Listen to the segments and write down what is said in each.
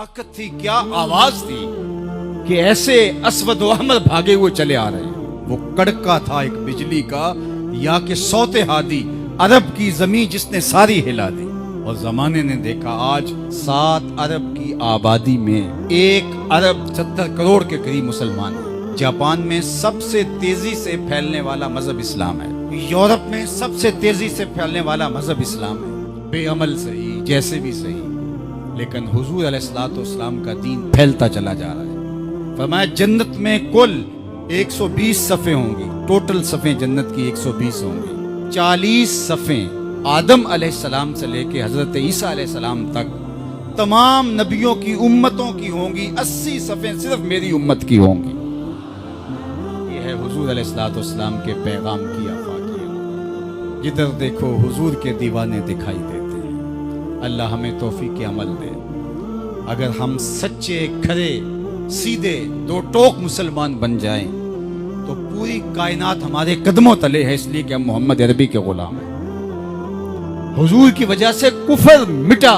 طاقت تھی, کیا آواز تھی کہ ایسے اسود و احمر بھاگے ہوئے چلے آ رہے ہیں. وہ کڑکا تھا ایک بجلی کا, یا کہ صوت ہادی, عرب کی زمین جس نے ساری ہلا دی. اور زمانے نے دیکھا آج 7 ارب کی آبادی میں 1 ارب 70 کروڑ کے قریب مسلمان ہیں. جاپان میں سب سے تیزی سے پھیلنے والا مذہب اسلام ہے. یورپ میں سب سے تیزی سے پھیلنے والا مذہب اسلام ہے. بے عمل صحیح, جیسے بھی صحیح, لیکن حضور علیہ الصلوۃ والسلام کا دین پھیلتا چلا جا رہا ہے. فرمایا جنت میں کل 120 صفیں ہوں گی. ٹوٹل صفیں جنت کی 120 ہوں گی. 40 صفیں آدم علیہ السلام سے لے کے حضرت عیسیٰ علیہ السلام تک تمام نبیوں کی امتوں کی ہوں گی. 80 صفیں صرف میری امت کی ہوں گی. یہ ہے حضور علیہ الصلوۃ والسلام کے پیغام کی آفاقیت. جدھر دیکھو حضور کے دیوانے دکھائی دیتے ہیں. اللہ ہمیں توفیق عمل دے. اگر ہم سچے, کھرے, سیدھے, 2 ٹوک مسلمان بن جائیں تو پوری کائنات ہمارے قدموں تلے ہے, اس لیے کہ ہم محمد عربی کے غلام ہیں. حضور کی وجہ سے کفر مٹا,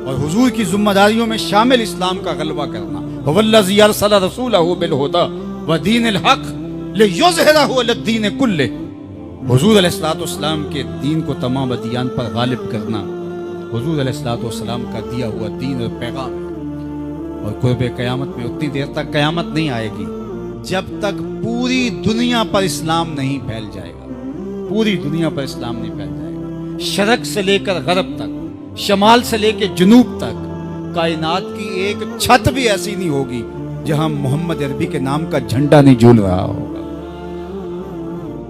اور حضور کی ذمہ داریوں میں شامل اسلام کا غلبہ کرنا. وَالَّذِي أَرْسَلَ رَسُولَهُ بِالْهُدَى وَدِينِ الْحَقِّ لِيُظْهِرَهُ عَلَى الدِّينِ كُلِّهِ. حضور علیہ الصلوۃ والسلام کے دین کو تمام ادیان پر غالب کرنا حضور علیہ الصلوۃ والسلام کا دیا ہوا دین اور پیغام ہے. اور قرب قیامت میں اتنی دیر تک قیامت نہیں آئے گی جب تک پوری دنیا پر اسلام نہیں پھیل جائے گا. پوری دنیا پر اسلام نہیں پھیل جائے گا. شرق سے لے کر غرب تک, شمال سے لے کے جنوب تک کائنات کی ایک چھت بھی ایسی نہیں ہوگی جہاں محمد عربی کے نام کا جھنڈا نہیں جھول رہا ہوگا,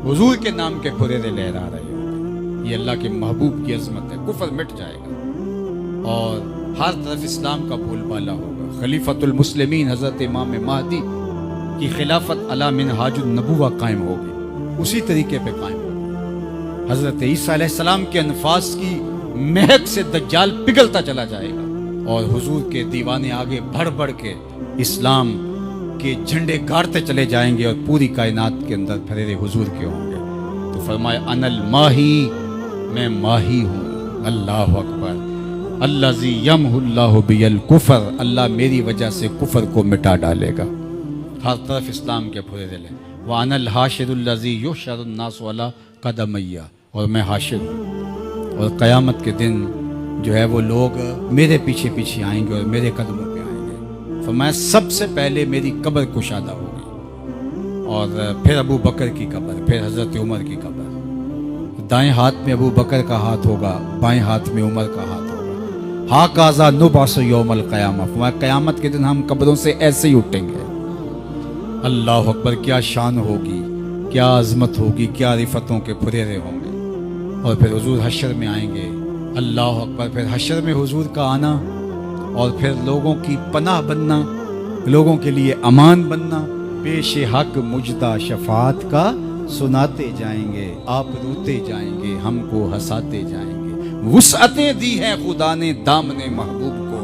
حضور کے نام کے پھریرے لہرا رہے ہوں گے. یہ اللہ کے محبوب کی عظمت ہے. کفر مٹ جائے گا اور ہر طرف اسلام کا بول بالا ہوگا. خلیفۃ المسلمین حضرت امام مہدی کی خلافت علی منہاج النبوہ قائم ہوگی, اسی طریقے پہ قائم ہوگی. حضرت عیسیٰ علیہ السلام کے انفاس کی مہک سے دجال پگھلتا چلا جائے گا, اور حضور کے دیوانے آگے بڑھ بڑھ کے اسلام کے جھنڈے گاڑتے چلے جائیں گے, اور پوری کائنات کے اندر پھریرے حضور کے ہوں گے. تو فرمایا انا الماہی, میں ماہی ہوں. اللہ اکبر. الذی یمحو اللہ بی الکفر, اللہ میری وجہ سے کفر کو مٹا ڈالے گا. ہر طرف اسلام کے پھریرے لیں. وانا الحاشر الذی یحشر الناس علی قدمی, اور میں حاشر ہوں, اور قیامت کے دن جو ہے وہ لوگ میرے پیچھے پیچھے آئیں گے اور میرے قدموں پہ آئیں گے. فرمایا سب سے پہلے میری قبر کشادہ ہوگی, اور پھر ابو بکر کی قبر, پھر حضرت عمر کی قبر. دائیں ہاتھ میں ابو بکر کا ہاتھ ہوگا, بائیں ہاتھ میں عمر کا ہاتھ ہوگا. ہاکذا نبعث یوم القیامہ. فرمایا قیامت کے دن ہم قبروں سے ایسے ہی اٹھیں گے. اللہ اکبر. کیا شان ہوگی, کیا عظمت ہوگی, کیا رفتوں کے پھریرے ہوں گے. اور پھر حضور حشر میں آئیں گے. اللہ اکبر. پھر حشر میں حضور کا آنا, اور پھر لوگوں کی پناہ بننا, لوگوں کے لیے امان بننا. پیش حق مجدہ شفاعت کا سناتے جائیں گے, آپ روتے جائیں گے, ہم کو ہنساتے جائیں گے. وسعتیں دی ہیں خدا نے دامن محبوب کو,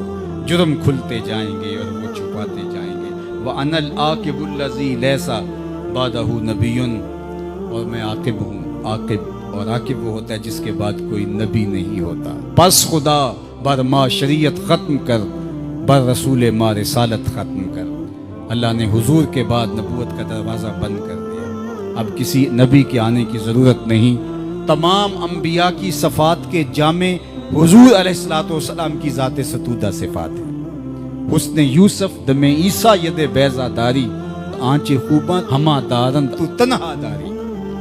جرم کھلتے جائیں گے اور وہ چھپاتے جائیں گے. وَأَنَا الْعَاقِبُ الَّذِي لَيْسَ بَعْدَهُ نَبِيٌّ, اور میں عاقب ہوں. عاقب, اور عاقب وہ ہوتا ہے جس کے بعد کوئی نبی نہیں ہوتا. پس خدا بر ما شریعت ختم کر, بر رسول ما رسالت ختم کر. اللہ نے حضور کے بعد نبوت کا دروازہ بند کر دیا. اب کسی نبی کے آنے کی ضرورت نہیں. تمام انبیاء کی صفات کے جامع حضور علیہ الصلوۃ والسلام کی ذات ستودہ صفات ہیں. حسن یوسف دم عیسیٰ ید بیضا داری, آنچ خوباں ہما دارند تو تنہا داری.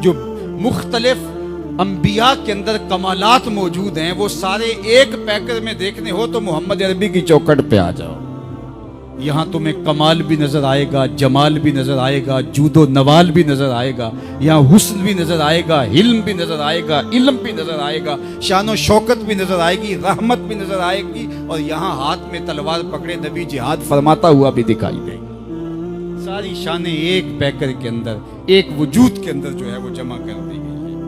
جو مختلف انبیاء کے اندر کمالات موجود ہیں وہ سارے ایک پیکر میں دیکھنے ہو تو محمد عربی کی چوکھٹ پہ آ جاؤ. یہاں تمہیں کمال بھی نظر آئے گا, جمال بھی نظر آئے گا, جود و نوال بھی نظر آئے گا. یہاں حسن بھی نظر آئے گا, حلم بھی نظر آئے گا, علم بھی نظر آئے گا, شان و شوکت بھی نظر آئے گی, رحمت بھی نظر آئے گی. اور یہاں ہاتھ میں تلوار پکڑے نبی جہاد فرماتا ہوا بھی دکھائی دے گا. ساری شانیں ایک پیکر کے اندر, ایک وجود کے اندر جو ہے وہ جمع کر دی گئی.